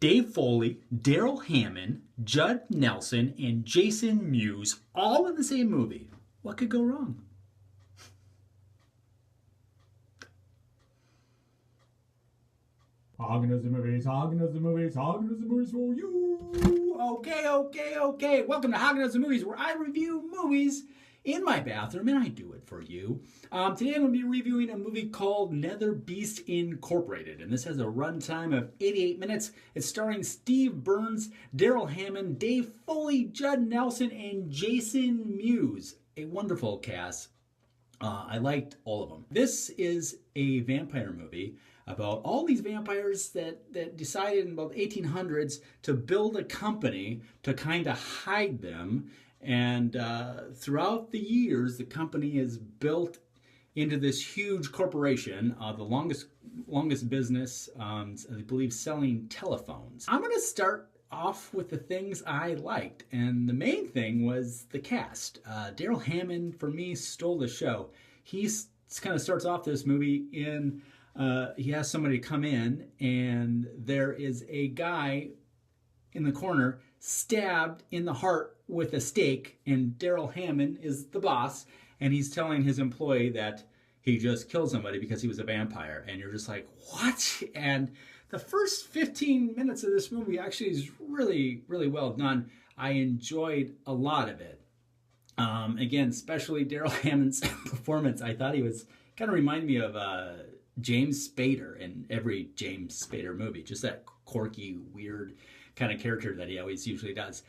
Dave Foley, Daryl Hammond, Judd Nelson, and Jason Mewes all in the same movie. What could go wrong? Haugen does the movies, Haugen does the movies, Haugen does the movies for you. Okay. Welcome to Haugen Does the Movies, where I review movies in my bathroom, and I do it for you. Today I'm going to be reviewing a movie called Netherbeast Incorporated, and this has a runtime of 88 minutes. It's starring Steve Burns, Daryl Hammond, Dave Foley, Judd Nelson, and Jason Mewes. A wonderful cast. I liked all of them. This is a vampire movie about all these vampires that decided in about the 1800s to build a company to kind of hide them. And throughout the years, the company is built into this huge corporation, the longest business, I believe, selling telephones. I'm going to start off with the things I liked, and the main thing was the cast. Daryl Hammond, for me, stole the show. He kind of starts off this movie in, he has somebody come in, and there is a guy in the corner stabbed in the heart with a stake, and Daryl Hammond is the boss, and he's telling his employee that he just killed somebody because he was a vampire, and you're just like, what? And the first 15 minutes of this movie actually is really, really well done. I enjoyed a lot of it. Again, especially Daryl Hammond's performance. I thought he was kind of reminded me of James Spader in every James Spader movie. Just that quirky, weird kind of character that he always usually does.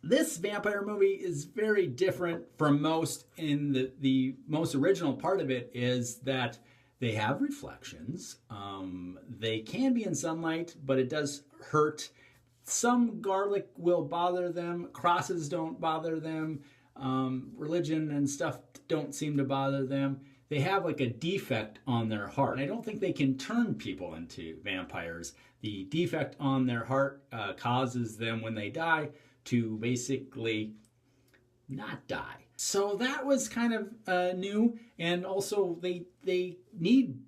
This vampire movie is very different from most. In the most original part of it is that they have reflections. They can be in sunlight, but it does hurt. Some garlic will bother them. Crosses don't bother them. Religion and stuff don't seem to bother them. They have like a defect on their heart. And I don't think they can turn people into vampires. The defect on their heart causes them, when they die, to basically not die. So that was kind of new. And also they need,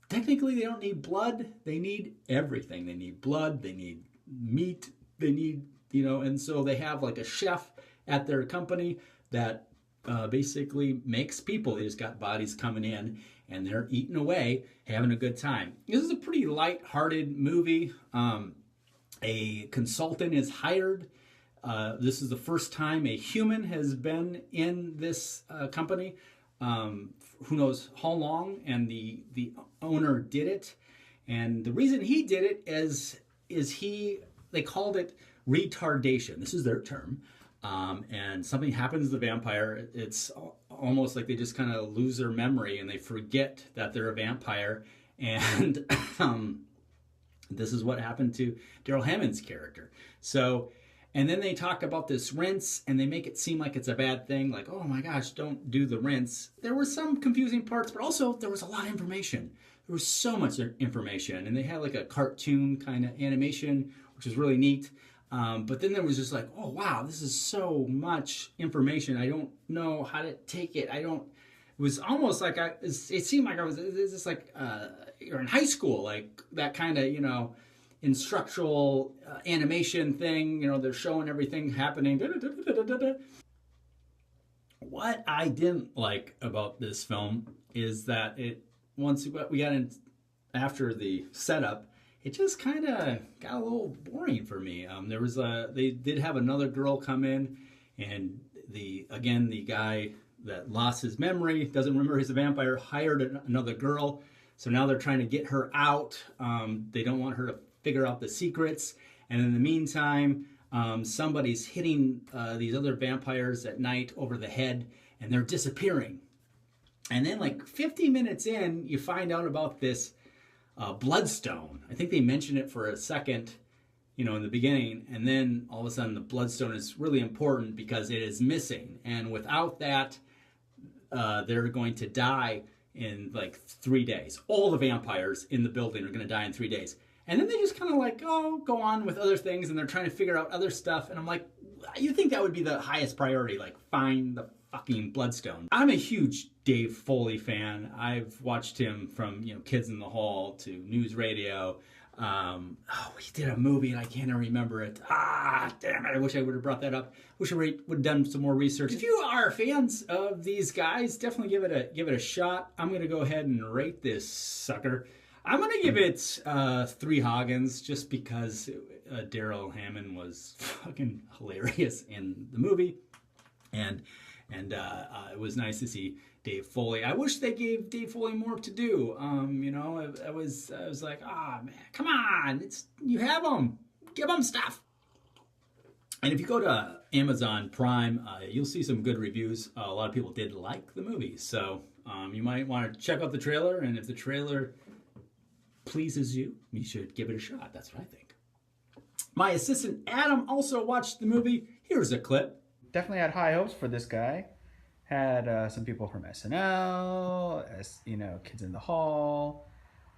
technically they don't need blood. They need everything. They need blood. They need meat. They need, and so they have like a chef at their company that basically makes people. They just got bodies coming in and they're eating away, having a good time. This is a pretty light-hearted movie. A consultant is hired. This is the first time a human has been in this company. Who knows how long, and the owner did it. And the reason he did it is they called it retardation. This is their term. And something happens to the vampire. It's almost like they just kind of lose their memory and they forget that they're a vampire. And this is what happened to Daryl Hammond's character. So, and then they talk about this rinse, and they make it seem like it's a bad thing. Like, oh my gosh, don't do the rinse. There were some confusing parts, but also there was a lot of information. There was so much information, and they had like a cartoon kind of animation, which was really neat. But then there was just like, oh wow, this is so much information. I don't know how to take it. It was almost like it seemed like I was just like you're in high school, like that kind of instructional animation thing. They're showing everything happening. What I didn't like about this film is that once we got in after the setup, it just kind of got a little boring for me. They did have another girl come in, and the guy that lost his memory, doesn't remember he's a vampire, hired another girl. So now they're trying to get her out. They don't want her to figure out the secrets. And in the meantime, somebody's hitting these other vampires at night over the head, and they're disappearing. And then like 50 minutes in, you find out about this bloodstone. I think they mention it for a second, in the beginning, and then all of a sudden the bloodstone is really important because it is missing. And without that, they're going to die in like 3 days. All the vampires in the building are going to die in 3 days. And then they just kind of go on with other things, and they're trying to figure out other stuff. And I'm like, you think that would be the highest priority, like find the fucking bloodstone. I'm a huge Dave Foley fan. I've watched him from Kids in the Hall to News Radio. He did a movie and I can't even remember it. Damn it! I wish I would have brought that up. Wish I would have done some more research. If you are fans of these guys, definitely give it a shot. I'm gonna go ahead and rate this sucker. I'm gonna give it 3 Haugens just because Daryl Hammond was fucking hilarious in the movie, and it was nice to see Dave Foley. I wish they gave Dave Foley more to do. I was like, man, come on, you have them, give them stuff. And if you go to Amazon Prime, you'll see some good reviews. A lot of people did like the movie, so you might want to check out the trailer. And if the trailer pleases you, you should give it a shot. That's what I think. My assistant Adam also watched the movie. Here's a clip. Definitely had high hopes for this guy. Had some people from SNL, Kids in the Hall.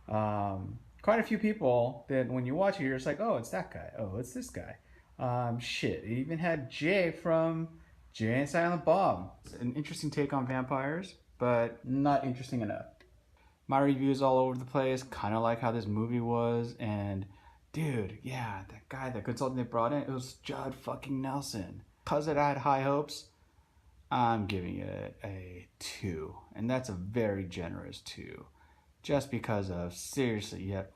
Quite a few people that when you watch it, you're just like, oh, it's that guy. Oh, it's this guy. It even had Jay from Jay and Silent Bob. It's an interesting take on vampires, but not interesting enough. My reviews all over the place, kind of like how this movie was. And dude, yeah, that guy, that consultant they brought in, it was Judd fucking Nelson. Because I had high hopes, I'm giving it a 2. And that's a very generous 2. Just because of, seriously, you had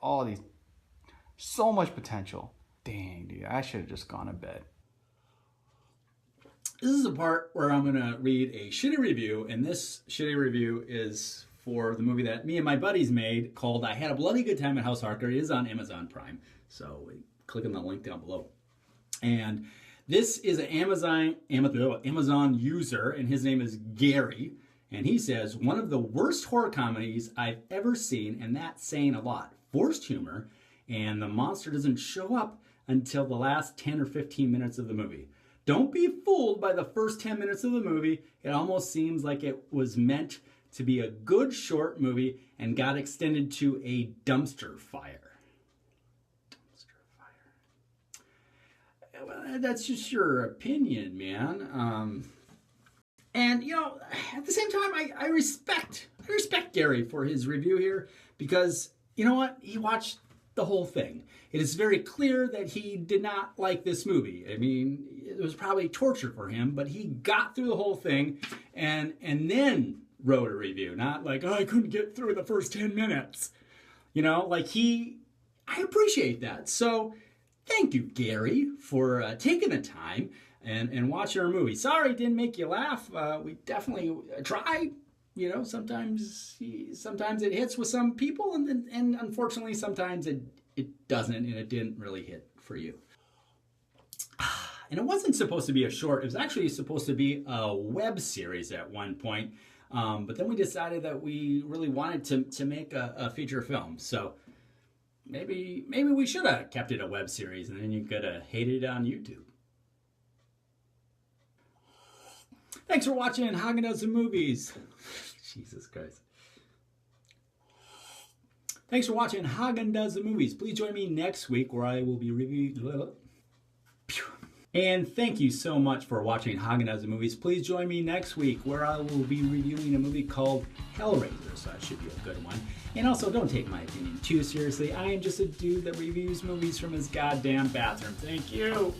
so much potential. Dang, dude, I should have just gone to bed. This is the part where I'm going to read a shitty review. And this shitty review is for the movie that me and my buddies made called I Had a Bloody Good Time at House Harker. It is on Amazon Prime. So click on the link down below. And this is an Amazon user, and his name is Gary. And he says, one of the worst horror comedies I've ever seen, and that's saying a lot. Forced humor, and the monster doesn't show up until the last 10 or 15 minutes of the movie. Don't be fooled by the first 10 minutes of the movie. It almost seems like it was meant to be a good short movie and got extended to a dumpster fire. Well, that's just your opinion, man. And at the same time, I respect Gary for his review here because you know what? He watched the whole thing. It is very clear that he did not like this movie. I mean, it was probably torture for him, but he got through the whole thing and then wrote a review. Not like, oh, I couldn't get through the first 10 minutes. I appreciate that. So thank you, Gary, for taking the time and watching our movie. Sorry it didn't make you laugh. We definitely tried. Sometimes it hits with some people, and unfortunately sometimes it doesn't, and it didn't really hit for you. And it wasn't supposed to be a short. It was actually supposed to be a web series at one point. But then we decided that we really wanted to make a feature film. So maybe we should have kept it a web series, and then you could have hated it on YouTube. Thanks for watching Haugen Does the Movies. Jesus Christ. Thanks for watching Haugen Does the Movies. Please join me next week where I will be reviewing... And thank you so much for watching Haugen Does the Movies. Please join me next week where I will be reviewing a movie called Hellraiser, so that should be a good one. And also, don't take my opinion too seriously. I am just a dude that reviews movies from his goddamn bathroom. Thank you.